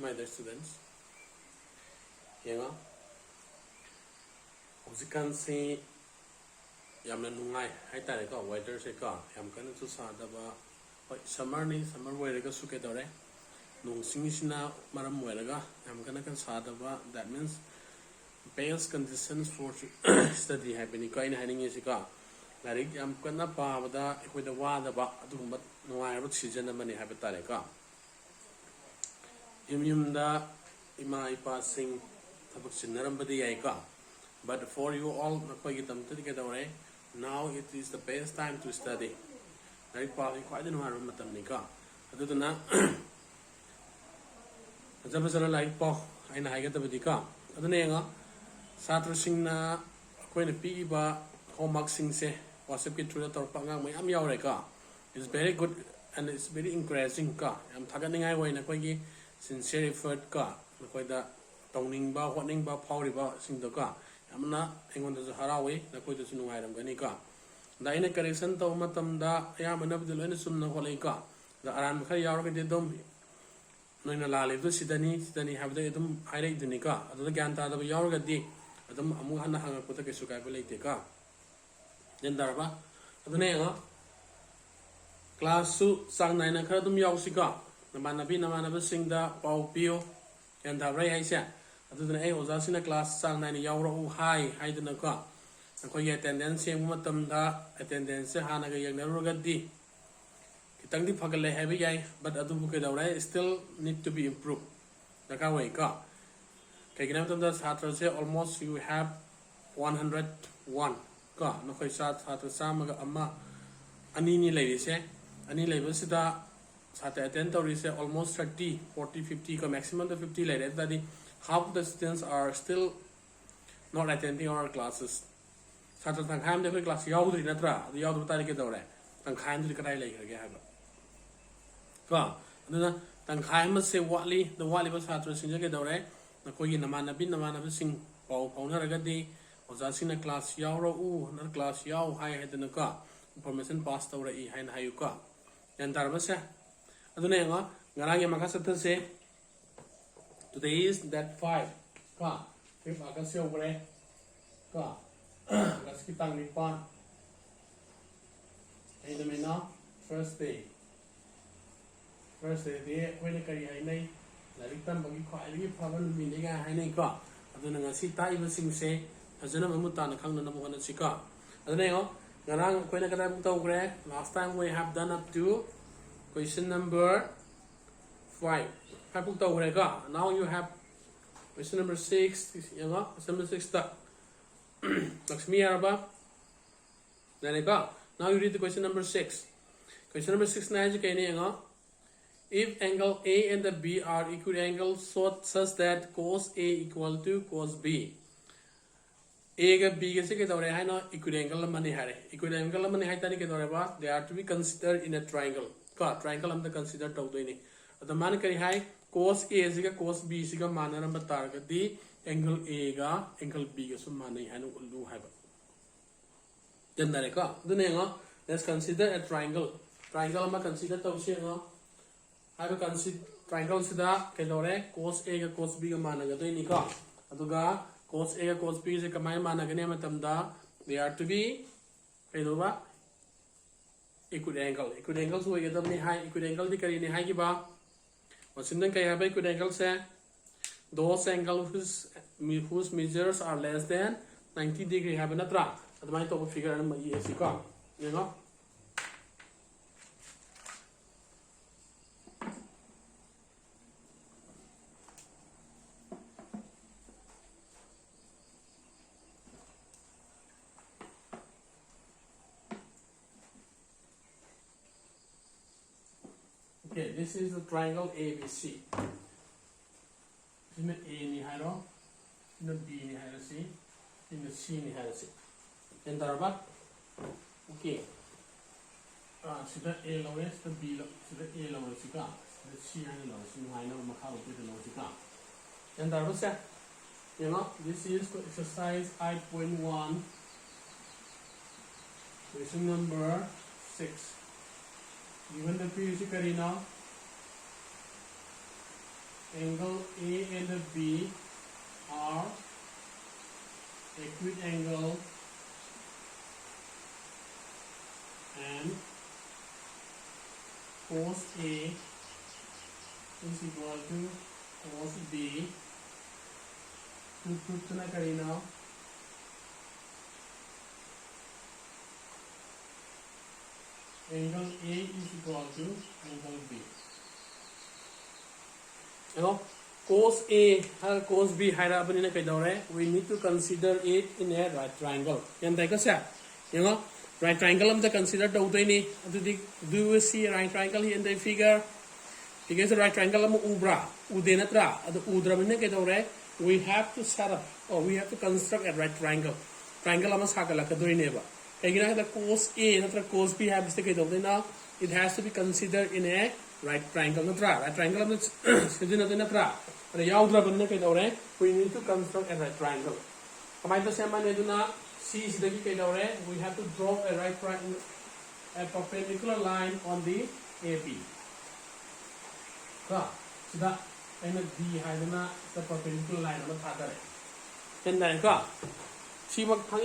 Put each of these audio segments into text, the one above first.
my dear students. Yenga. Housekan si yamna nungai hai tare ka weather se ka yam kana chu sa da ba summer ni summer weather ka suke dore nung sing sina maram weather ka yam kana kan sa da ba that means best conditions for study happening ka in haning is ka larik yam kana pa ba ko da wa da ba adum ba nungai ba season mani ha ba tare ka yum da ima ipa sing tabak sinaram ba di ai ka. But for you all, now it is the best time to study. Very probably quite a number of Matamanika. Other than that, as a person like Paul, I know I get the Vidika. Other than that, Satra Singna, Queen Piba, homework sing say, was a bit to the Torpanga, I'm Yaureka. It's very good and it's very encouraging car. I'm targeting I way in a quaggy, sincere effort car, like that, toning ba, watning ba, power ba, sing the car. Amna engon da harawi na koi da sunu ngairam gani ka da ina correction to matam da ya manab dil ina sumna holai ka da aran khar yawr ka dedom noina lale du sidani habda edum haire duni ka adu da gyan ta da yawr ga di adum amu hana hanga ko ta ke sukai ba leite ka den darba adu ne nga class su sang nai na khar dum yaw sika na manabi singda pau pio yan da rai haisa aduna ai oza sina class sang nai yaura u hai haiduna ka ko ye attendance sem matam da attendance hana ga yang naru ga di kitang di phagale have yai but adu bu ke dawrai still need to be improved da ka wai ka kai ginam tam da chhatra se almost you have 101 ka no khoi sa chhatra sam ga amma ani ni lai se ani lai ba sida chhatra attend to se almost 30 40 50 ka maximum the 50 lai da di half the students are still not attending our classes. Satra tangkhaim de class yaudri natra yaudru tari ke dore tangkhaim du kadai lai ge ha ka aduna tangkhaim se wali the wali ba satra sing ge dore na koi namana sing pau na raga di oza sing na class yauro u na class yau hai hedna ka information pass tawra I hai na hayu ka yan darba se aduna nga ngarang ya makasata se today is that 5 ka 5 August over ka August kitang nipan ay namin na first day day when kari ay nay lalitan bagi ko ay lagi paban miniga ay nay ka ado na nga si tayo sing se azana mamuta na kang na namukan at sika ado na yun ngarang kung nakatay mong tawag last time we have done up to question number 5 now you have question number 6 question number 6 Lakshmi Araba now you read the question number 6 na if angle A and the B are equal angles such that cos A equal to cos B A ga B ga se ke tawre hai na equal angle mani hare equal angle mani hai tani ke tawre ba they are to be considered in a triangle triangle am the consider tawdoi ni the man kari hai cos A siga cos B siga manara batar ga di angle A ga angle B ga sum manai hanu lu hai ba then dare ka dune nga let's consider a triangle ma consider to se nga hai ba consider triangle sida ke dore cos A ga cos B ga managa doi ni ka aduga cos A ga cos B se kamai managa ne matam da they are to be kai do ba equal angle so ye dam ni hai equal angle di kari ni hai ki ba Wasindan kaya ba equal angle se those angles whose measures are less than 90 degree have natra admai to figure an mai esi ka yenga okay, this is the triangle ABC. In the A ni haro, in the B ni haro C, in the C ni haro C. And darba, okay. So the A lowest, the B so the A lowest ka, the C ni lowest, ni hai na makha upi the lowest ka. And darba sa, this is exercise 5.1, question number 6. Given the previous karina angle A and B are acute angle and cos A is equal to cos B. To put na kari now. Angle A is equal to angle B. You know, cos A or cos B we need to consider it in a right triangle. You know, right triangle am the consider do you see a right triangle here in the figure? Because the right triangle am ubra udenatra the udra we have to set up or we have to construct a right triangle. Triangle am sakala kadoi neba. The cos A and cos B have now it has to be considered in a right triangle. Right triangle we need to construct a right triangle. C is the we have to draw a right triangle, a perpendicular line on the AB. So that and D the perpendicular line on the other. Then I see what cos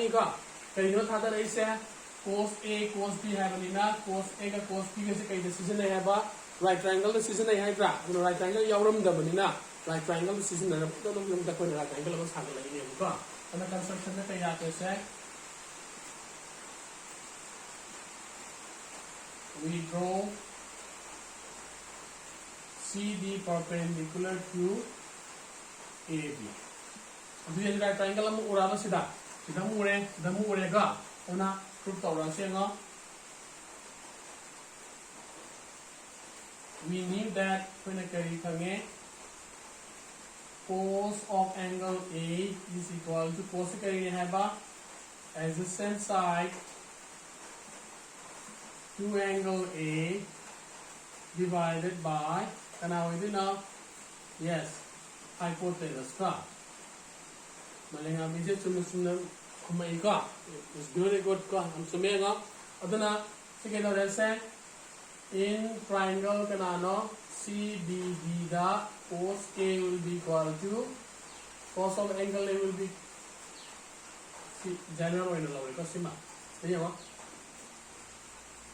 A, cos B have cos A ka cos B ka decision have right triangle decision right triangle right triangle decision right triangle and the construction we draw CD perpendicular to AB. This right triangle am uraba sida mure ga ona proof tawra senga. We knew that when a carry cos of angle A is equal to cos carry have adjacent side to angle A divided by yes hypotenuse ka. Malinga bije chumna it's very good ka. I'm sumenga adana second say in triangle kanano CBD da cos A will be equal to cos of angle A will be general in the cosima.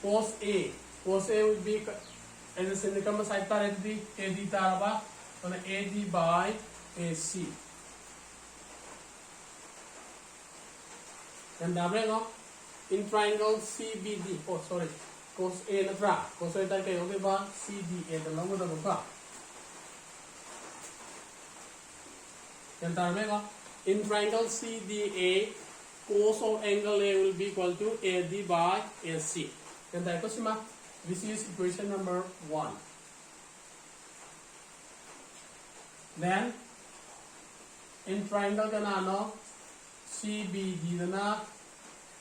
Cos A will be as a syndicum side parity AD taraba on AD by AC. And in triangle CBD, cos A na tra, cos A tayo kayo ba CDA the long with the book. And in triangle CDA, cos of angle A will be equal to AD by AC. And this is equation number 1. Then in triangle kanano CBD na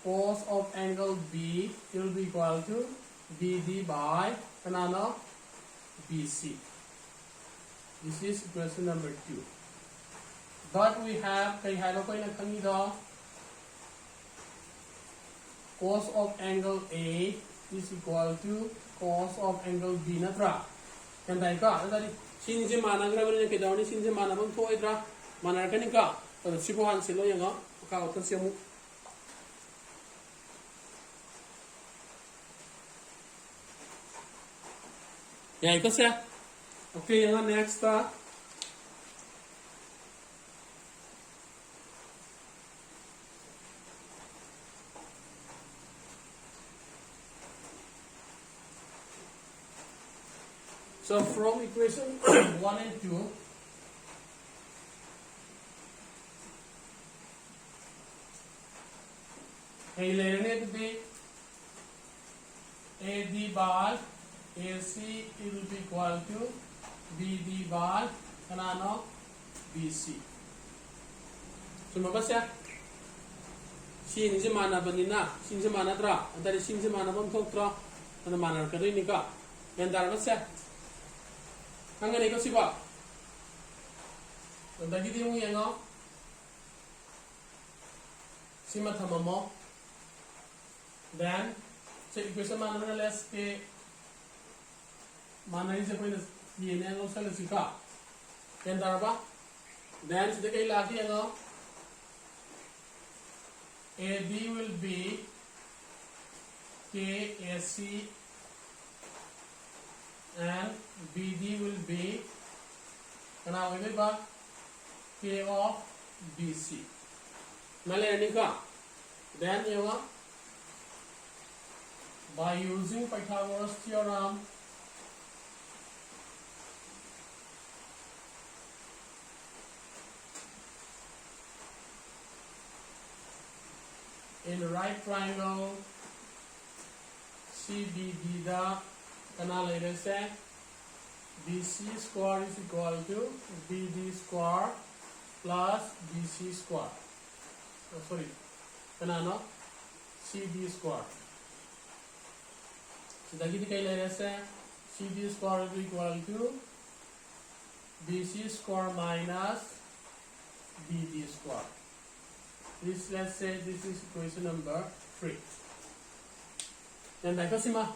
cos of angle B will be equal to BD by kanano BC. This is equation number 2. But we have cos of angle A is equal to cos of angle B natra. Can I got that? Since the mana grabbing a down, since the mana of Toydra, Manarcanica, or the Sipohan Silo Yanga, Kautasiamu. Yeah, you can say, okay, next. So from equation 1 and 2, let be AD by AC will be equal to BD by kanano BC. So mabasya sin is mana banina, sin is mana tra, and that is sin is mana bam thoktra, and the mana karinika, and darabasya. Hanggang ikaw si ba? So, dagiti mo yan, no? Si matama mo. Then, sa equation mana na less ke mana rin sa po yung DNA ang sa lasika. Yan daraba. Then sida kay laki ano? AD will be KAC and BD will be kana will ba K of BC. Malay ka. Then you know, by using Pythagoras theorem, in right triangle CBD da kana later say BC square is equal to BD square plus BC square. Oh, sorry, kana no CD square. So dagiti kay later say CD square is equal to BC square minus BD square. This, let's say this is equation number 3. Then back to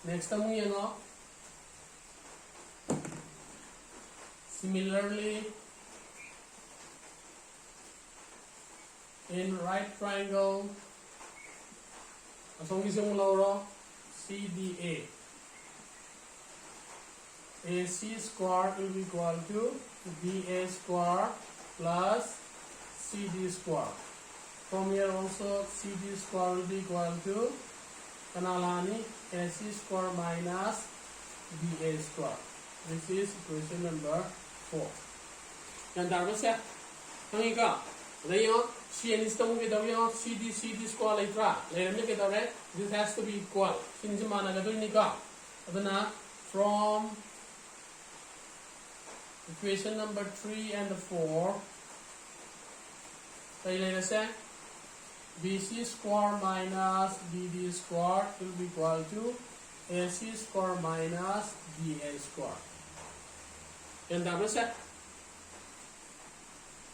next time you know. Similarly, in right triangle, asong isang loro CDA. AC square will be equal to BA square plus CD square. From here also CD square will be equal to kanalani AC square minus BA square. This is equation number 4. Yan darbo siya. Hangi ka. Dayo CN is tamu kita daw CD square later. Later niya kita right. This has to be equal. Since mana gato ni ka. Adana from equation number 3 and 4. So let's say BC square minus BD square will be equal to AC square minus BA square. Yan dapat siya.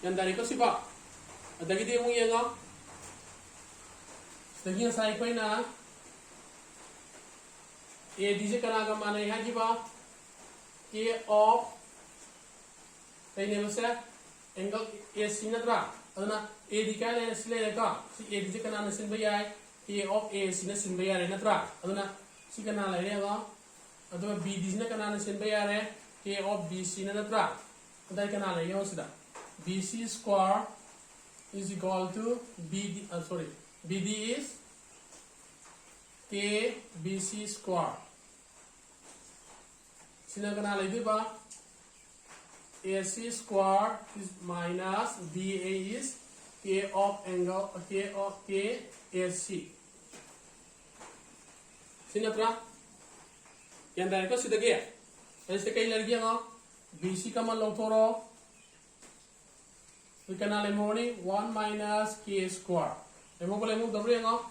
Yan dari ko siapa? Ada kita yung yang ah. Sedangkan saya ko na AD se kana ka mana yang siapa? K of kaya nila siya angle AC na tra. Aduna AD ka na sila ka. Si AD se kana na sinbayay K of AC na sinbayay na tra. Aduna si kana la rea aduna BD na kana na sinbayay K of BC na tra. Adai kana la yo sida. BC square is equal to BD. BD is K BC square. Sina kana la di ba? AC square is minus BA is K of angle K of K AC. Sinatra? Yan dari ko sida kaya. ऐसे कई लड़कियां का BC का मान लो थोड़ा we can eliminate 1 minus K square. Emo ko lemo dobre nga.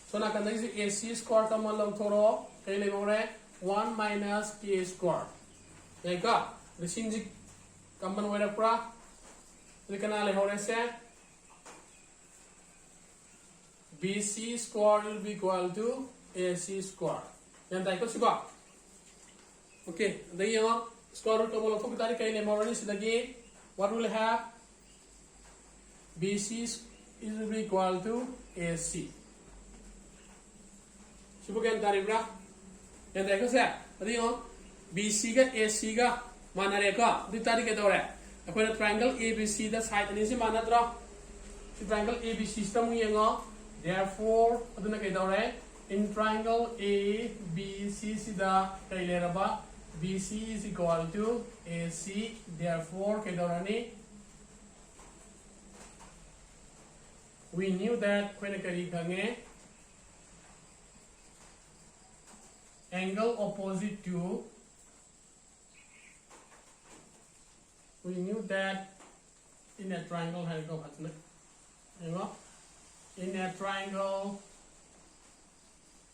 So na kan si AC square ka मान लो थोड़ा कई eliminate 1 minus K square. Yan ka resinji kaman wala pra we can eliminate se BC square will be equal to AC square. Yan tayo ko siba. Okay, then you know, square root of all of the kay is again. What will have? BC is equal to AC. Sibukan tari bra. Yang tadi ko siya. Tadi you know, BC ka AC ka mana reka. Di tadi kita ore. Ako na triangle ABC da side ani si mana tra. Si triangle ABC system yung nga. Therefore, ito na kita ore. In triangle ABC sida kay lera ba? BC is equal to AC. Therefore, we knew that when angle opposite to, we knew that in a triangle, in a triangle,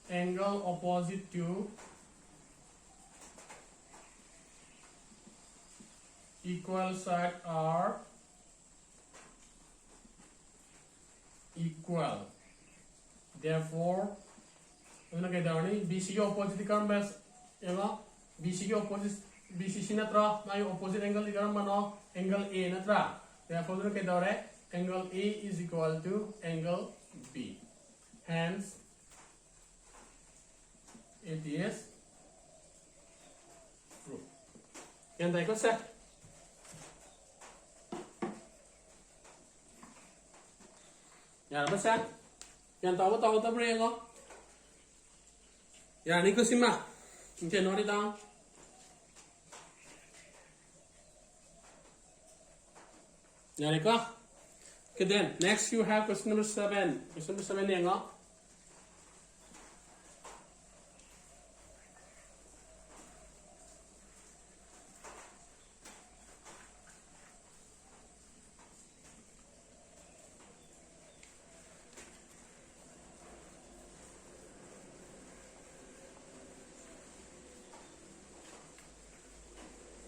angle opposite to equal side are equal. Therefore, BC के opposite term बस BC के opposite BCC natra, my opposite angle is angle A natra. Therefore, look at the angle A is equal to angle B. Hence, it is true. Can I go set? Yeah, what's that? Can I go to the brain? Yeah, Nicosima. You can note it down. Yeah, okay, then next you have question number 7. Question number 7 here.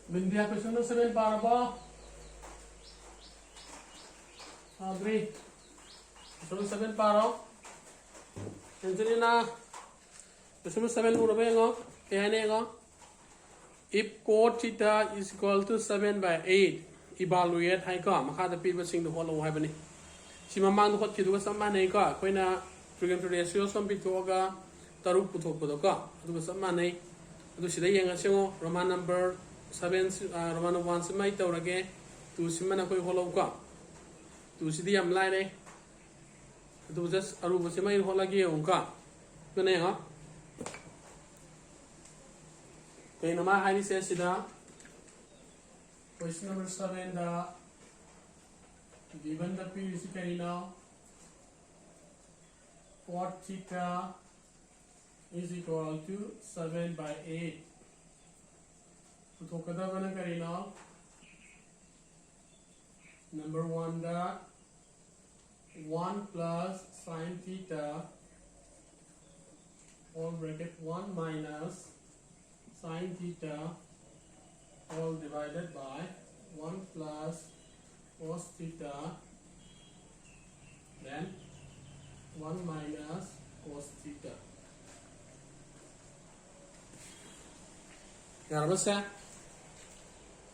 Bindia question number 7 para agree. Question number 7 para. Angelina. Question number 7 urabe ngo. If cot theta is equal to 7 by 8, evaluate hai ka makha da people sing the whole hai bani. Si mamang du khot ki du sama nei ka koina frequency ratio som bi to ga taru puthok podo ka du sama nei adu sida yang asengo roman number 7 roman 1 simai tawrage 2 simana koi holo ka 2 sidi am lai nei adu just aru bo simai holagi onka to nei ha kay nama hai ni se sida question number 7 da given the P is now cot theta is equal to 7 by 8. So now number 1 the 1 plus sine theta all bracket 1 minus sine theta all divided by 1 plus cos theta then 1 minus cos theta. Yarabasa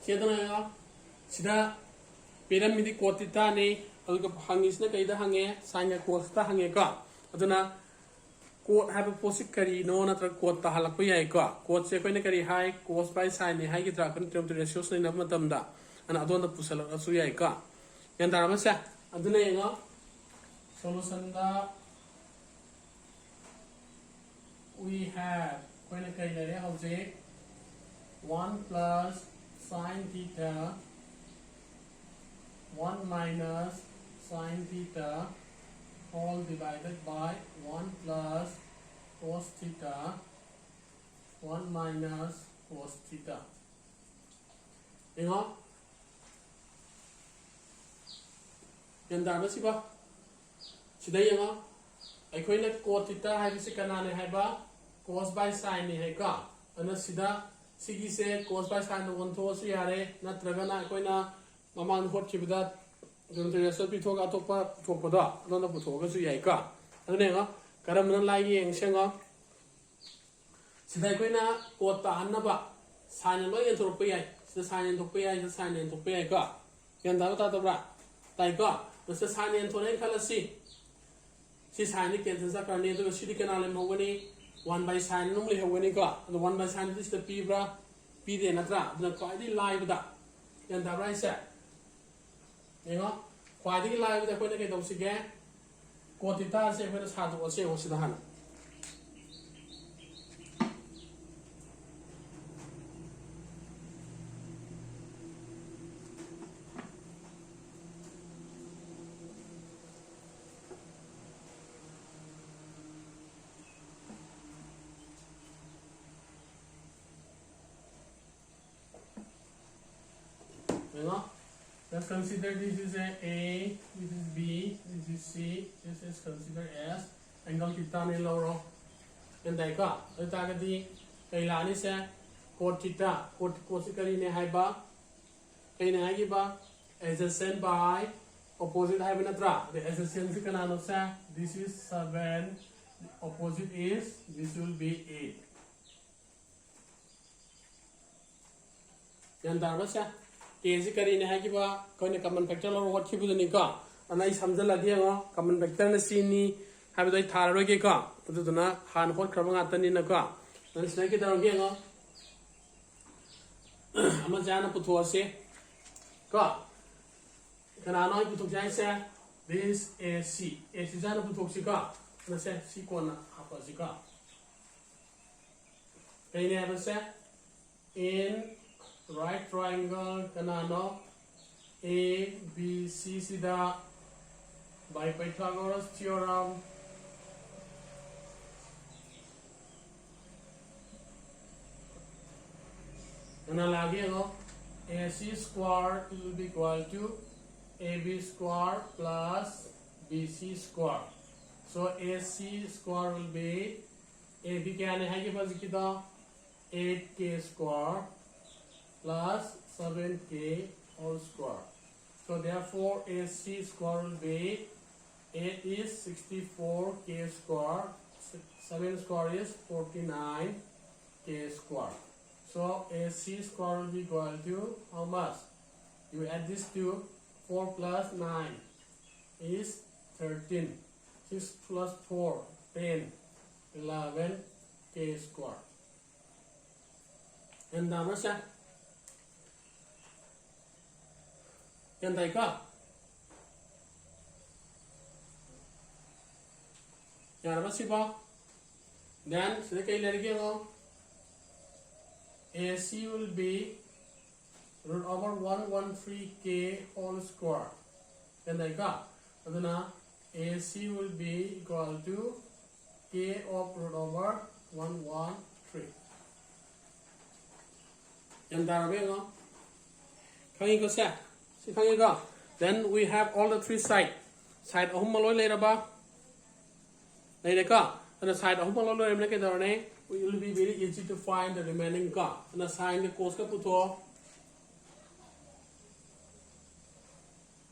Kedana Sida pyramid cot theta ni alga hangis na kaida hange sine cos ta hange ka aduna cot have a positive kari no natra cot ta halak pai ai ka cot se koina kari hai cos by sine ni hai ki tra kan term ratios ni na matam da ana adon da pusala asu yai ka yan darama sa aduna yenga solution da we have koina kai le object 1 plus sine theta 1 minus sine theta all divided by 1 plus cos theta 1 minus cos theta. Ingo yan dama siba sida yenga aikoina cot theta hai bisi kana ne hai ba cos by sine ni hai ka ana sida sigi se cos by sine no on tho su yare natraga na aikoina mamang hot kibda dun te so pi thoga topa thokoda non bu thoga su yai ka ane nga karam nan lai yeng senga sida aikoina cot ta anna ba sine lo yen thor pe yai sida sine thok pe yai sida sine thok pe yai ka yan da ta bra tai ka sida sine thon ai khala si sine ken sa karne to sidi kanale mogani 1 by sine normally hawani ka the 1 by sine is the p bra p de natra the quite live da yan da right set yengo quite live da ko ne ke do sige cot theta se ko sa do se ho sida han let's consider this is A, this is B, this is C, this is considered as angle theta ni loro. Yan dai ka, ita ka di kaila ni se cot theta, cot kari ne hai ba, kay ne hai ba adjacent by opposite hai ba natra. The adjacent se kana no sa this is 7, the opposite is this will be 8. yan dar ba sa a si kari ne ha ki ba ko ne common factor lo what ki bu ni ka ana I samjal la dia ngo common factor na si ni ha bi dai thar ro ge ka tu tu na han hot khra nga ta ni na ka nan sna ki dar ge ngo ama jana pu tho se ka kana noi pu tho jai se this AC jana pu tho si ka na se si ko na ha pa si ka kai ne ba se in right triangle kanano A B C sida by Pythagoras theorem kana lagi ngo AC square will be equal to AB square plus BC square. So AC square will be AB क्या है कि बस कितना 8k square plus 7k whole square. So therefore AC square will be 8 is 64k square, 7 square is 49k square. So AC square will be equal to how much? You add this to 4 plus 9 is 13, 6 plus 4 10, 11k square. And number set. Yan tay ka. Yan ba si ba? Then sila kay lalagyan mo. AC will be root over 113k whole square. Yan tay ka. Ito na AC will be equal to k of root over 113. Yan tara ba yun? Kaya ko siya. Then we have all the three sides. Side ahum maloy later ba? Later ka. And the side ahum maloy later ke darane. It will be very easy to find the remaining ka. And the sign the cos ka puto.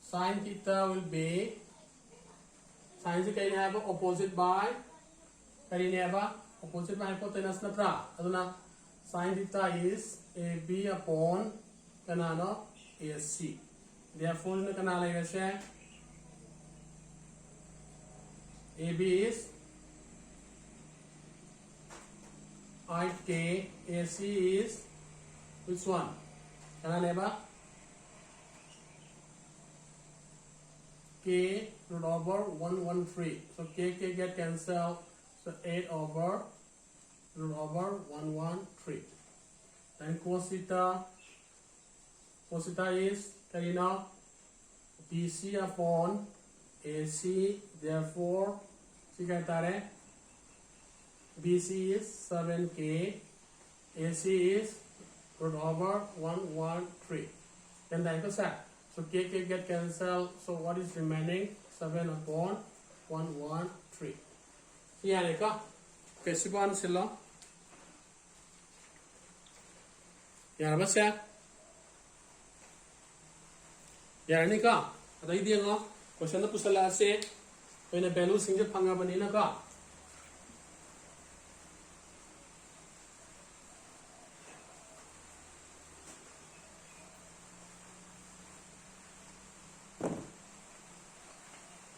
Sin theta will be sin se kaya have opposite by kaya have opposite by hypotenuse na pra. Aduna sin theta is AB upon kanano AC. Therefore, in the canal AB is 8k, AC is which one? Can I never? K root over 113. So k get cancelled. So 8 over root over 113. Then cos theta is now BC upon AC. Therefore, BC is 7k, AC is root over 113. Then that is that. So k get cancelled. So what is remaining? 7 upon 113. Yeah, Nika. Okay, Siban Silla. Yeah, what's that? यानी का अदाई दिएगा question तो पुछला से कोई ने value सिंगे फंगा बनी ना का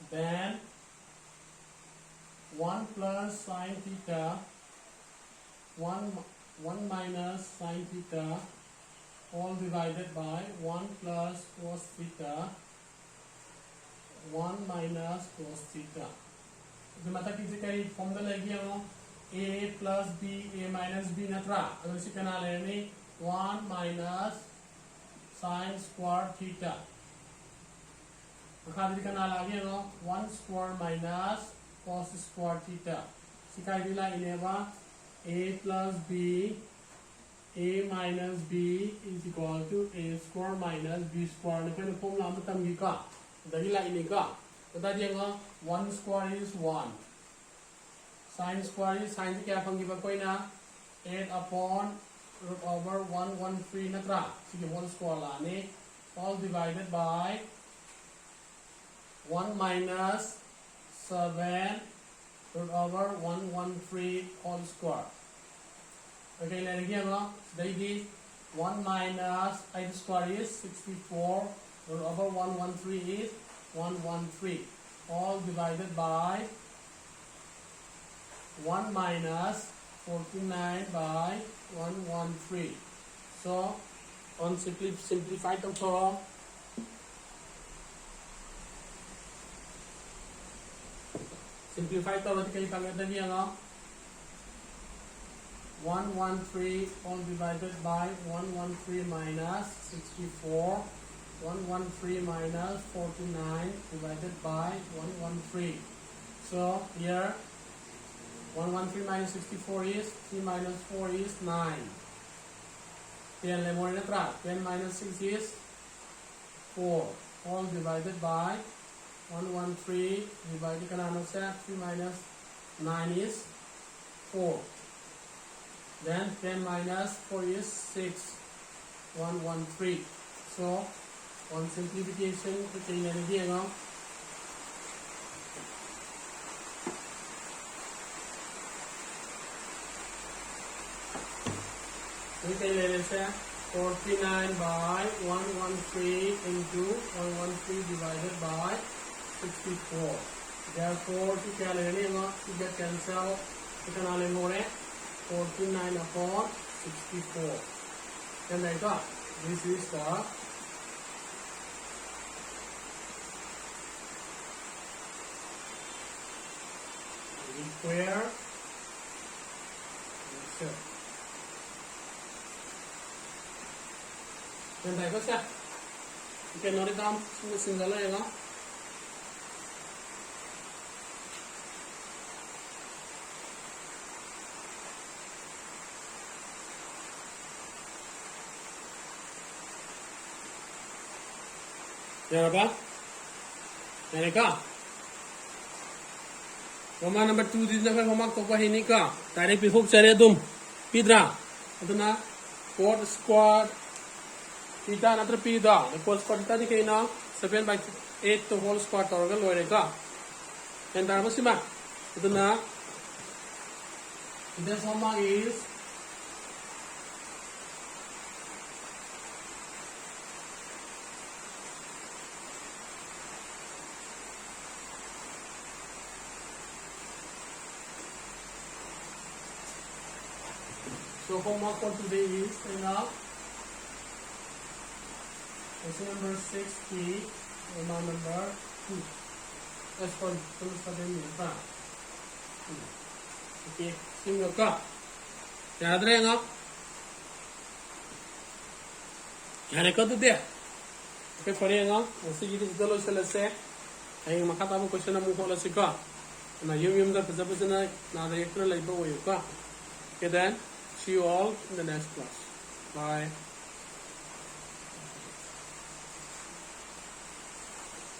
then 1 plus sin theta 1 minus sin theta all divided by 1 plus cos theta 1 minus cos theta. जो मतलब किसी का एक फॉर्म तो लगी है वो a plus b a minus b नत्रा अगर इसी का नाम लेने 1 minus sin square theta अखाद्री का नाम लगी है वो 1 square minus cos square theta सिखाई दिला इन्हें a plus b a minus b is equal to a square minus b square ने फिर फॉर्मूला में तम की का दही लाइने का बता दिएगा 1 square is 1 sin square is sin से क्या फंगी पर कोई ना 8 upon root over 113 नत्रा ठीक है 1 square लाने all divided by 1 minus 7 root over 113 whole square. Okay, lagi apa? Dari 1 minus 8 square is 64. Root over 113 is 113. All divided by 1 minus 49 by 113. So, on simplified form, simplified theoretically, 113 all divided by 113 minus 64. 113 minus 49 divided by 113. So here 113 minus 64 is 3 minus 4 is 9. 10 minus 6 is 4. All divided by 113 divided 3 minus 9 is 4. Then 10 minus 4 is 6. 113. So on simplification, we can again now. We can say 49 by 113 into 113 divided by 64. Therefore, we can get cancel. We can only more 49 upon 64. Then I got this is the square. Then I got that. You can note it down single line. Yaraba? Mereka? Roman number 2 this na homework to pahini ka. Direct hook chare dum. Pidra. Aduna 4 square theta natra pida. The whole square theta dikai na 7 by 8 to whole square torgal loire ka. And darmasima. Aduna this homework is so homework for today is question number 60, Roman number 2. That's for okay, single ka. याद रहेगा यार एक तो दे okay पढ़िएगा उसी की चलो चले से आई मकाता वो क्वेश्चन हम को लसी का ना यूं दा फजबजना ना दा एक तो लाइबो वो का okay then see you all in the next class bye